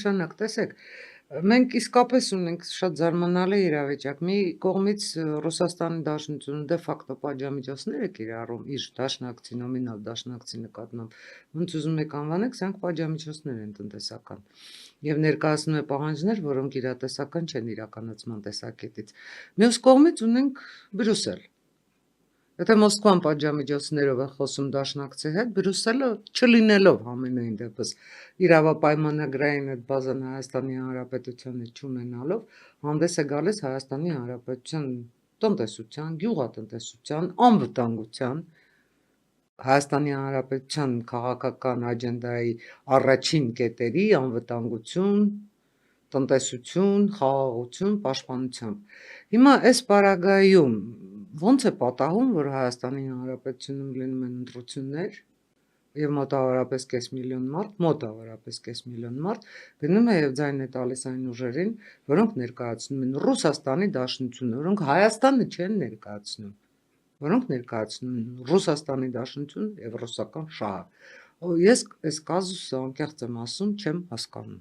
Նշանակ, տեսեք, մենք իսկապես ունենք շատ զարմանալի իրավիճակ։ Մի կողմից Ռուսաստանի Դաշնությունը դե ֆակտո պատժամիջոցներ է կիրառում իր դաշնակցի, նոմինալ դաշնակցի նկատմամբ, ոնց ուզում եք անվանեք, սրանք պատժամիջոցներ են տնտեսական։ Եվ ներկայացնում է պահանջներ, որոնք իրատեսական չեն իրականացման տեսակետից։ Մյուս կողմից ունենք Բրյուսել։ Եթե Մոսկվան պատժամիջոցներով է խոսում դաշնակցի հետ, Բրյուսելը չլինելով համենայն դեպս իրավապայմանագրային այդ բազան Հայաստանի Հանրապետության հետ չունենալով, հանդես է գալիս Հայաստանի Հանրապետության տնտեսության, գյուղատնտեսության, անվտանգության, Հայաստանի Հանրապետության քաղաքական աջենդայի առաջին կետերի անվտանգություն, տնտեսություն, խաղաղություն, պաշտպանությամբ։ Հիմա այս պարագայում ոնց է պատահում, որ Հայաստանի Հանրապետությունում լինում են ընտրություններ եւ մոտավորապես կես միլիոն մարդ գնում է եւ ձայն է տալիս այն ուժերին, որոնք ներկայացնում են Ռուսաստանի Դաշնությունը, որոնք Հայաստանը չեն ներկայացնում, որոնք ներկայացնում են Ռուսաստանի Դաշնությունը եւ ռուսական շահը։ Ես այս կազուսը անկեղծ եմ ասում, չեմ հասկանում։